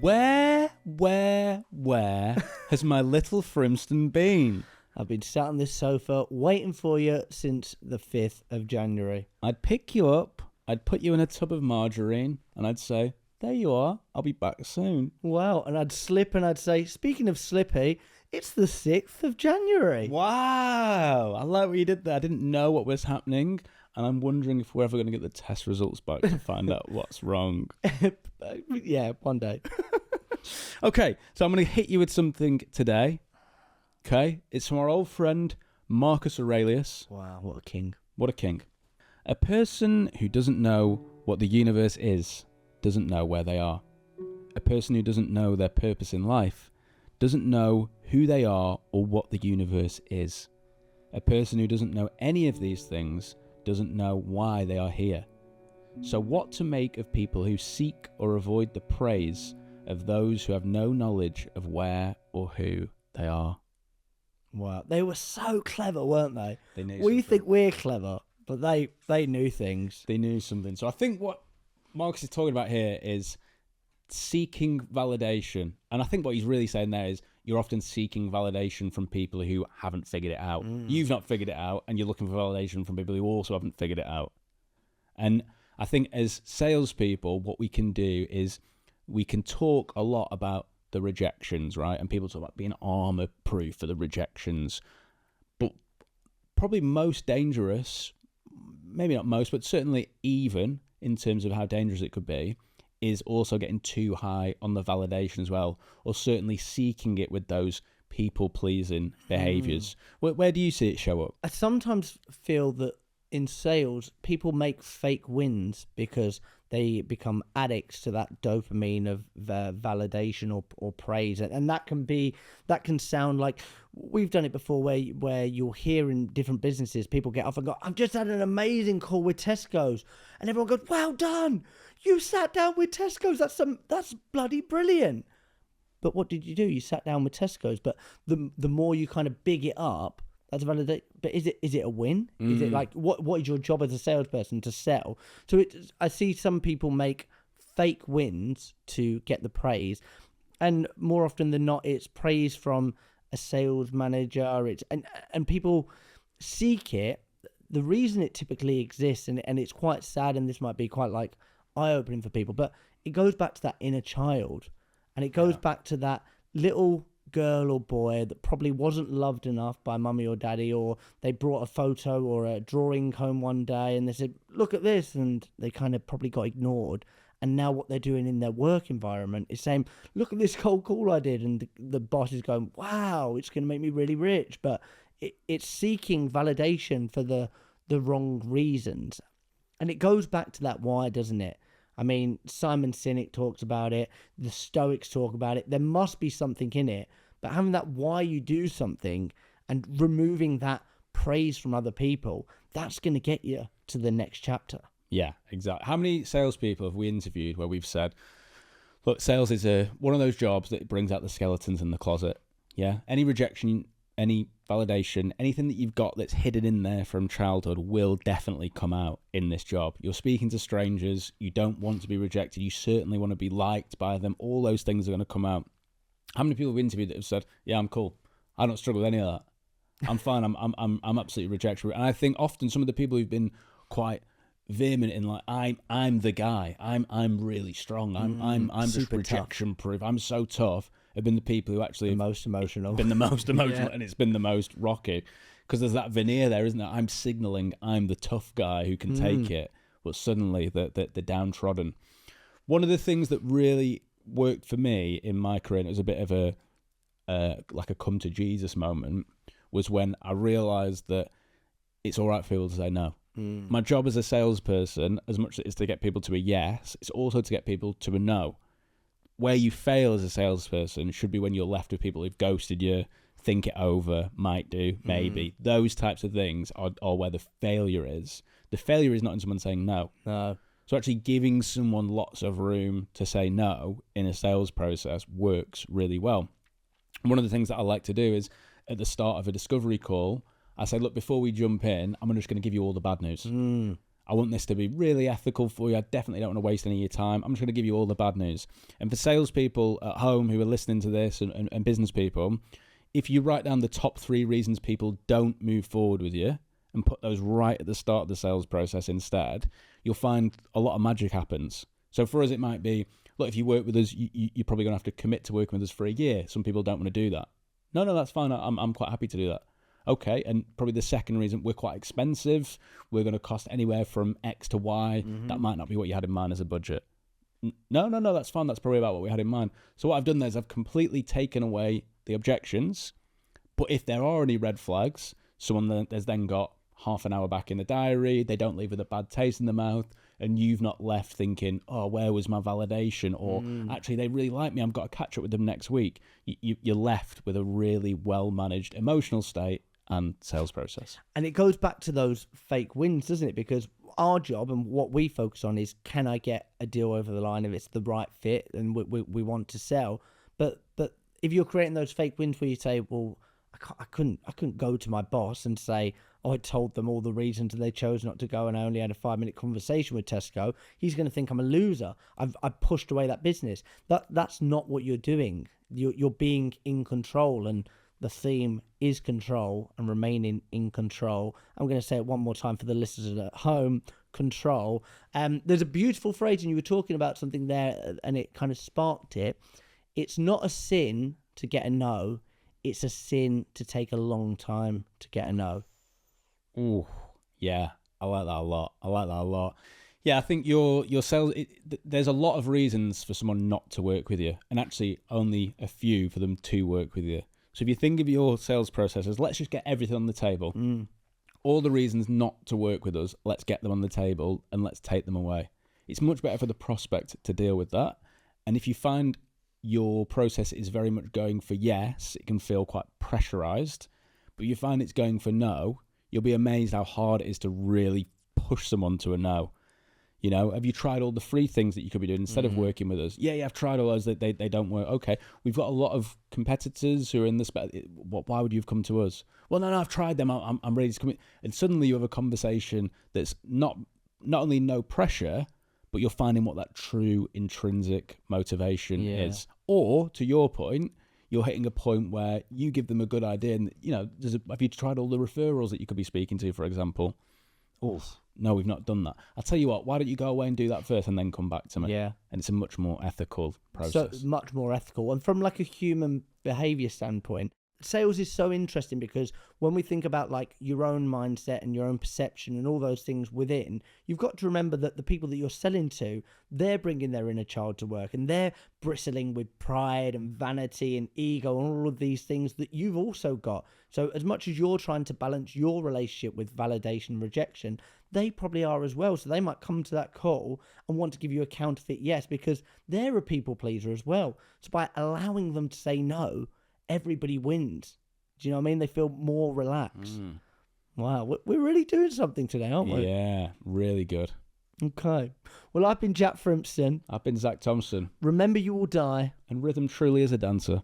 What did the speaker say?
Where has my little Frimston been? I've been sat on this sofa waiting for you since the 5th of January. I'd pick you up, I'd put you in a tub of margarine, and I'd say, there you are, I'll be back soon. Wow, and I'd slip and I'd say, speaking of slippy, it's the 6th of January. Wow, I like what you did there. I didn't know what was happening, and I'm wondering if we're ever going to get the test results back to find out what's wrong. Yeah, one day. Okay, so I'm going to hit you with something today. Okay, it's from our old friend Marcus Aurelius. Wow, what a king. What a king. A person who doesn't know what the universe is doesn't know where they are. A person who doesn't know their purpose in life doesn't know who they are or what the universe is. A person who doesn't know any of these things doesn't know why they are here. So what to make of people who seek or avoid the praise of those who have no knowledge of where or who they are? Wow, they were so clever, weren't they? They knew We something. think we're clever, but they knew things. They knew something. So I think what Marcus is talking about here is seeking validation. And I think what he's really saying there is you're often seeking validation from people who haven't figured it out. You've not figured it out, and you're looking for validation from people who also haven't figured it out. And I think as salespeople, what we can do is we can talk a lot about the rejections, right? And people talk about being armor-proof for the rejections. But probably most dangerous, maybe not most, but certainly even in terms of how dangerous it could be, is also getting too high on the validation as well, or certainly seeking it with those people-pleasing behaviours. Where do you see it show up? I sometimes feel that in sales, people make fake wins because they become addicts to that dopamine of validation or praise, and that can sound like we've done it before, where you'll hear in different businesses people get off and go, "I've just had an amazing call with Tesco's," and everyone goes, "Well done, you sat down with Tesco's. That's bloody brilliant." But what did you do? You sat down with Tesco's. But the more you kind of big it up, that's validate. But is it a win? Is it like what is your job as a salesperson to sell? So I see some people make fake wins to get the praise, and more often than not, it's praise from a sales manager. And people seek it. The reason it typically exists, and it's quite sad, and this might be quite like eye-opening for people, but it goes back to that inner child, and it goes back to that little girl or boy that probably wasn't loved enough by mummy or daddy, or they brought a photo or a drawing home one day and they said, "Look at this," and they kind of probably got ignored. And now what they're doing in their work environment is saying, "Look at this cold call I did," and the boss is going, "Wow, it's going to make me really rich." But it's seeking validation for the wrong reasons. And it goes back to that why, doesn't it? I mean, Simon Sinek talks about it. The Stoics talk about it. There must be something in it. But having that why you do something and removing that praise from other people, that's going to get you to the next chapter. Yeah, exactly. How many salespeople have we interviewed where we've said, look, sales is one of those jobs that brings out the skeletons in the closet. Yeah. Any rejection, any validation, anything that you've got that's hidden in there from childhood will definitely come out in this job. You're speaking to strangers. You don't want to be rejected. You certainly want to be liked by them. All those things are going to come out. How many people have interviewed that have said, "Yeah, I'm cool. I don't struggle with any of that. I'm fine. I'm absolutely rejection." And I think often some of the people who've been quite vehement in like, I'm the guy. I'm really strong. I'm just rejection proof. I'm so tough. Have been the people who actually the most emotional. Been the most emotional, Yeah. and it's been the most rocky because there's that veneer there, isn't there? I'm signaling I'm the tough guy who can take it, but suddenly the downtrodden. One of the things that really worked for me in my career, and it was a bit of like a come to Jesus moment, was when I realised that it's all right for people to say no. My job as a salesperson, as much as it is to get people to a yes, it's also to get people to a no. Where you fail as a salesperson should be when you're left with people who've ghosted you, think it over, might do, maybe. Those types of things are where the failure is. The failure is not in someone saying no. No. So actually giving someone lots of room to say no in a sales process works really well. One of the things that I like to do is at the start of a discovery call, I say, look, before we jump in, I'm just going to give you all the bad news. I want this to be really ethical for you. I definitely don't want to waste any of your time. I'm just going to give you all the bad news. And for salespeople at home who are listening to this and business people, if you write down the top 3 reasons people don't move forward with you and put those right at the start of the sales process instead, you'll find a lot of magic happens. So for us, it might be, look, if you work with us, you're probably going to have to commit to working with us for a year. Some people don't want to do that. No, that's fine. I'm quite happy to do that. Okay, and probably the second reason, we're quite expensive. We're going to cost anywhere from X to Y. That might not be what you had in mind as a budget. No, that's fine. That's probably about what we had in mind. So what I've done there is I've completely taken away the objections. But if there are any red flags, someone has then got half an hour back in the diary. They don't leave with a bad taste in the mouth. And you've not left thinking, oh, where was my validation? Or actually, they really like me. I've got to catch up with them next week. You're left with a really well-managed emotional state and sales process. And it goes back to those fake wins, doesn't it? Because our job and what we focus on is, can I get a deal over the line if it's the right fit and we want to sell? But if you're creating those fake wins where you say, well, I couldn't go to my boss and say, oh, I told them all the reasons and they chose not to go and I only had a 5-minute conversation with Tesco, he's going to think I'm a loser. I've pushed away that business. That's not what you're doing. You're being in control, and the theme is control and remaining in control. I'm going to say it one more time for the listeners at home, control. There's a beautiful phrase, and you were talking about something there and it kind of sparked it. It's not a sin to get a no. It's a sin to take a long time to get a no. Ooh, yeah, I like that a lot. Yeah, I think your sales, there's a lot of reasons for someone not to work with you, and actually only a few for them to work with you. So if you think of your sales processes, let's just get everything on the table. All the reasons not to work with us, let's get them on the table and let's take them away. It's much better for the prospect to deal with that. And if you find your process is very much going for yes, it can feel quite pressurized. But you find it's going for no, you'll be amazed how hard it is to really push someone to a no. You know, have you tried all the free things that you could be doing instead of working with us? Yeah, I've tried all those. They don't work. Okay, we've got a lot of competitors who are in this. Why would you have come to us? Well, no, I've tried them. I'm ready to come in. And suddenly you have a conversation that's not only no pressure, but you're finding what that true intrinsic motivation is. Or, to your point, you're hitting a point where you give them a good idea. And, you know, have you tried all the referrals that you could be speaking to, for example? Oh, no, we've not done that. I'll tell you what, why don't you go away and do that first and then come back to me? Yeah. And it's a much more ethical process. So much more ethical. And from like a human behavior standpoint, sales is so interesting because when we think about like your own mindset and your own perception and all those things within, you've got to remember that the people that you're selling to, they're bringing their inner child to work and they're bristling with pride and vanity and ego and all of these things that you've also got. So as much as you're trying to balance your relationship with validation and rejection, they probably are as well. So they might come to that call and want to give you a counterfeit yes because they're a people pleaser as well. So by allowing them to say no, everybody wins. Do you know what I mean? They feel more relaxed. Wow, we're really doing something today, aren't we? Yeah, really good. Okay. Well, I've been Jack Frimpson. I've been Zach Thompson. Remember, you will die. And rhythm truly is a dancer.